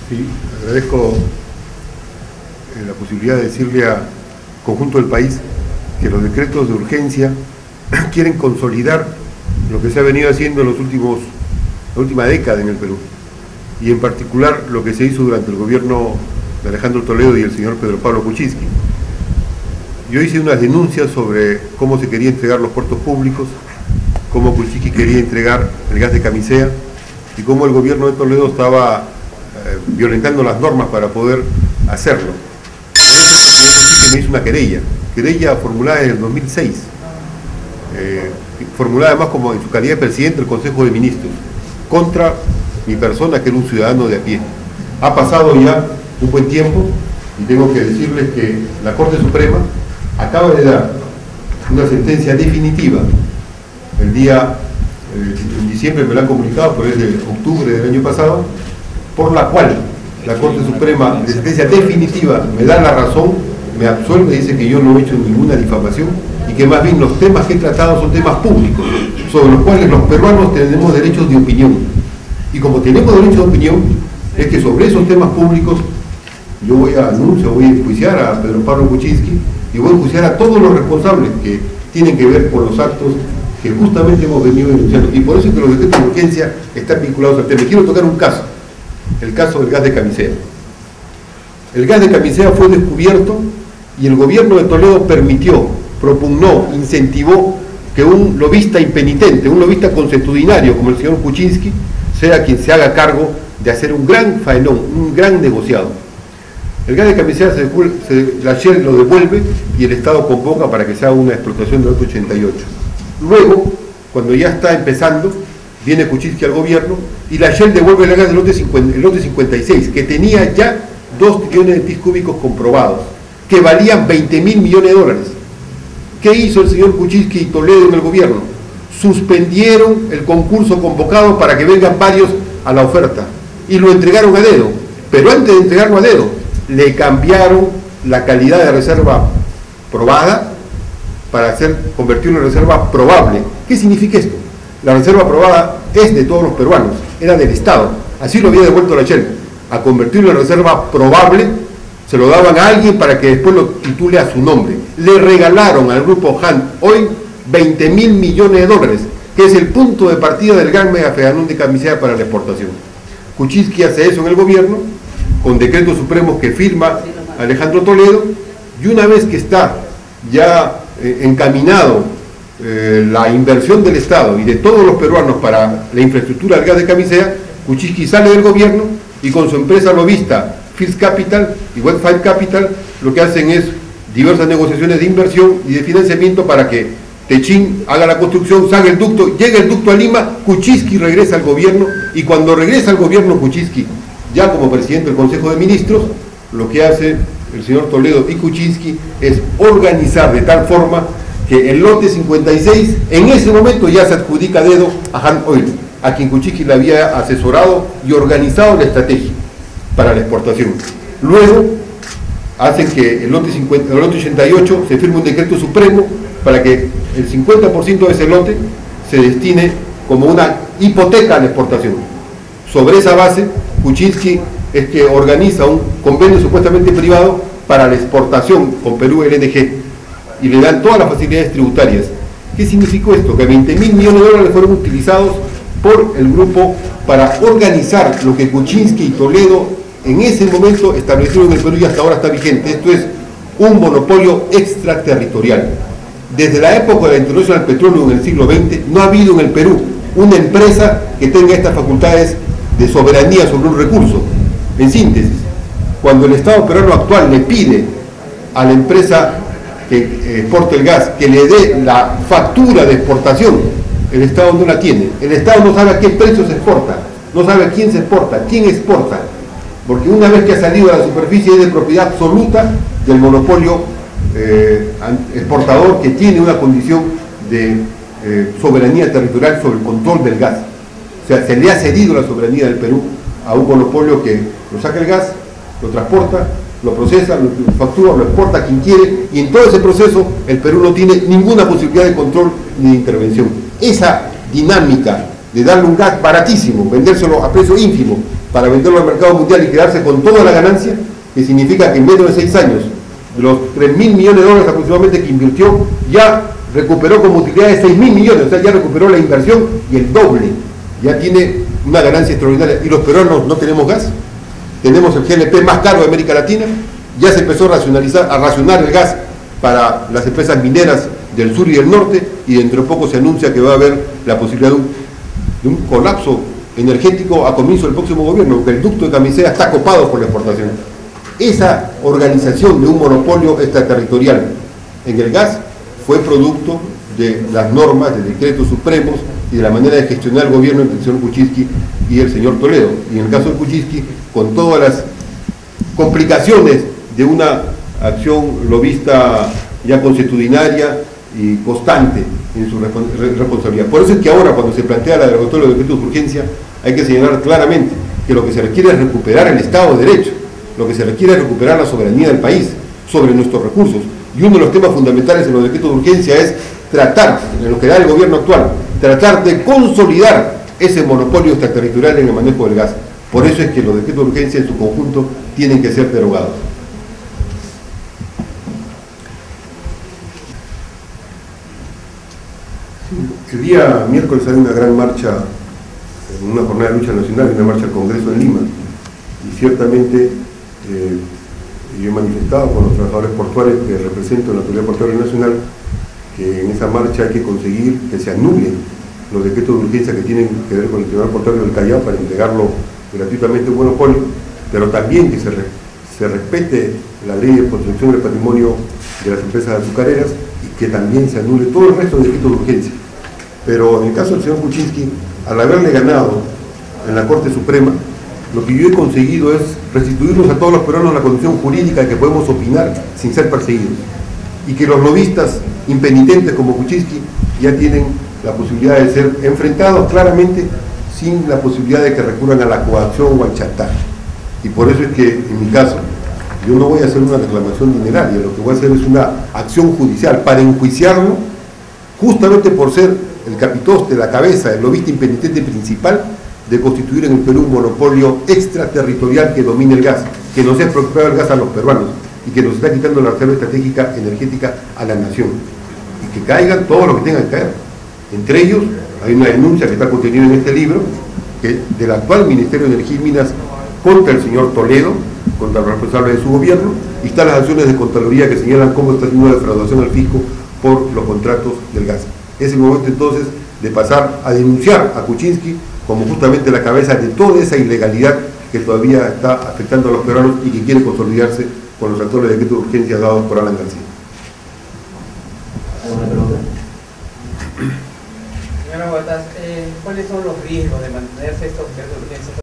Sí, agradezco la posibilidad de decirle al conjunto del país que los decretos de urgencia quieren consolidar lo que se ha venido haciendo en la última década en el Perú, y en particular lo que se hizo durante el gobierno de Alejandro Toledo y el señor Pedro Pablo Kuczynski. Yo hice unas denuncias sobre cómo se quería entregar los puertos públicos, cómo Kuczynski quería entregar el gas de camisea y cómo el gobierno de Toledo estaba violentando las normas para poder hacerlo. Me hizo una querella formulada en el 2006, formulada además como en su calidad de presidente del Consejo de Ministros, contra mi persona, que era un ciudadano de a pie. Ha pasado ya un buen tiempo y tengo que decirles que la Corte Suprema acaba de dar una sentencia definitiva el día, en diciembre me la han comunicado, pero es de octubre del año pasado, por la cual la Corte Suprema, de sentencia definitiva, me da la razón, me absuelve, dice que yo no he hecho ninguna difamación y que más bien los temas que he tratado son temas públicos, sobre los cuales los peruanos tenemos derechos de opinión. Y como tenemos derechos de opinión, es que sobre esos temas públicos yo voy a enjuiciar a Pedro Pablo Kuczynski y voy a enjuiciar a todos los responsables que tienen que ver con los actos que justamente hemos venido denunciando. Y por eso es que los decretos de urgencia están vinculados al tema. Quiero tocar un caso, el caso del gas de camisea. El gas de camisea fue descubierto y el gobierno de Toledo permitió, propugnó, incentivó que un lobista impenitente, un lobista consuetudinario como el señor Kuczynski, sea quien se haga cargo de hacer un gran faenón, un gran negociado. El gas de camisea la Shell lo devuelve y el Estado convoca para que se haga una explotación del lote 88. Luego, cuando ya está empezando, viene Kuczynski al gobierno y la Shell devuelve el gas del lote 56, que tenía ya 2 trillones de pies cúbicos comprobados, que valían 20.000 millones de dólares. ¿Qué hizo el señor Kuczynski y Toledo en el gobierno? Suspendieron el concurso convocado para que vengan varios a la oferta y lo entregaron a dedo, pero antes de entregarlo a dedo le cambiaron la calidad de reserva probada para convertirlo en reserva probable. ¿Qué significa esto? La reserva probada es de todos los peruanos, era del Estado, así lo había devuelto la Shell. A convertirlo en reserva probable se lo daban a alguien para que después lo titule a su nombre. Le regalaron al grupo Han hoy 20.000 millones de dólares, que es el punto de partida del gran megafeanón de camisea para la exportación. Kuczynski hace eso en el gobierno, con decretos supremos que firma Alejandro Toledo, y una vez que está ya encaminado la inversión del Estado y de todos los peruanos para la infraestructura del gas de camisea, Kuczynski sale del gobierno y con su empresa lobista First Capital y Westfield Capital lo que hacen es diversas negociaciones de inversión y de financiamiento para que Techín haga la construcción, salga el ducto, llega el ducto a Lima, Kuczynski regresa al gobierno, y cuando regresa al gobierno Kuczynski, ya como presidente del Consejo de Ministros, lo que hace el señor Toledo y Kuczynski es organizar de tal forma que el lote 56 en ese momento ya se adjudica a dedo a Han Oil, a quien Kuczynski le había asesorado y organizado la estrategia para la exportación. Luego hacen que el lote 88 se firme un decreto supremo para que el 50% de ese lote se destine como una hipoteca a la exportación. Sobre esa base, Kuczynski es que organiza un convenio supuestamente privado para la exportación con Perú LNG y le dan todas las facilidades tributarias. ¿Qué significó esto? Que 20.000 millones de dólares fueron utilizados por el grupo para organizar lo que Kuczynski y Toledo en ese momento establecieron en el Perú y hasta ahora está vigente. Esto es un monopolio extraterritorial. Desde la época de la introducción al petróleo en el siglo XX, no ha habido en el Perú una empresa que tenga estas facultades de soberanía sobre un recurso. En síntesis, cuando el Estado peruano actual le pide a la empresa que exporta el gas que le dé la factura de exportación, el Estado no la tiene. El Estado no sabe a qué precio se exporta, no sabe a quién se exporta, quién exporta, porque una vez que ha salido a la superficie es de propiedad absoluta del monopolio exportador, que tiene una condición de soberanía territorial sobre el control del gas. O sea, se le ha cedido la soberanía del Perú a un monopolio que lo saca el gas, lo transporta, lo procesa, lo factura, lo exporta a quien quiere, y en todo ese proceso el Perú no tiene ninguna posibilidad de control ni de intervención. Esa dinámica de darle un gas baratísimo, vendérselo a precio ínfimo para venderlo al mercado mundial y quedarse con toda la ganancia, que significa que en menos de 6 años, los 3.000 millones de dólares aproximadamente que invirtió, ya recuperó como utilidad de 6.000 millones, o sea, ya recuperó la inversión y el doble, ya tiene una ganancia extraordinaria. Y los peruanos no tenemos gas, tenemos el GLP más caro de América Latina, ya se empezó a racionar el gas para las empresas mineras del sur y del norte, y dentro de poco se anuncia que va a haber la posibilidad de un colapso energético a comienzo del próximo gobierno, porque el ducto de Camisea está copado por la exportación. Esa organización de un monopolio extraterritorial en el gas fue producto de las normas, de decretos supremos y de la manera de gestionar el gobierno entre el señor Kuczynski y el señor Toledo. Y en el caso de Kuczynski, con todas las complicaciones de una acción lobista ya consuetudinaria y constante en su responsabilidad. Por eso es que ahora, cuando se plantea la derogatoria de los decretos de urgencia, hay que señalar claramente que lo que se requiere es recuperar el Estado de Derecho, lo que se requiere es recuperar la soberanía del país sobre nuestros recursos. Y uno de los temas fundamentales en los decretos de urgencia es tratar, en lo que da el gobierno actual, tratar de consolidar ese monopolio extraterritorial en el manejo del gas. Por eso es que los decretos de urgencia en su conjunto tienen que ser derogados. El día miércoles hay una gran marcha, una jornada de lucha nacional, una marcha al Congreso en Lima, y ciertamente yo he manifestado con los trabajadores portuarios que represento en la Autoridad Portuaria Nacional que en esa marcha hay que conseguir que se anulen los decretos de urgencia que tienen que ver con el Tribunal Portuario del Callao para entregarlo gratuitamente a un monopolio, pero también que se respete la ley de protección del patrimonio de las empresas azucareras y que también se anule todo el resto de decretos de urgencia. Pero en el caso del señor Kuczynski, al haberle ganado en la Corte Suprema, lo que yo he conseguido es restituirnos a todos los peruanos la condición jurídica de que podemos opinar sin ser perseguidos, y que los lobistas impenitentes como Kuczynski ya tienen la posibilidad de ser enfrentados claramente sin la posibilidad de que recurran a la coacción o al chantaje. Y por eso es que en mi caso yo no voy a hacer una reclamación dineraria, lo que voy a hacer es una acción judicial para enjuiciarlo justamente por ser el capitoste, la cabeza, el lobista impenitente principal de constituir en el Perú un monopolio extraterritorial que domine el gas, que nos ha expropiado el gas a los peruanos y que nos está quitando la reserva estratégica energética a la nación. Y que caigan todos los que tengan que caer. Entre ellos hay una denuncia que está contenida en este libro del actual Ministerio de Energía y Minas contra el señor Toledo, contra los responsables de su gobierno, y están las acciones de Contraloría que señalan cómo está haciendo una defraudación al fisco por los contratos del gas. Es el momento entonces de pasar a denunciar a Kuczynski como justamente la cabeza de toda esa ilegalidad que todavía está afectando a los peruanos y que quiere consolidarse con los actuales decretos de urgencia dados por Alan García. ¿Alguna pregunta? Señora Huertas, ¿cuáles son los riesgos de mantenerse estos decretos de urgencia?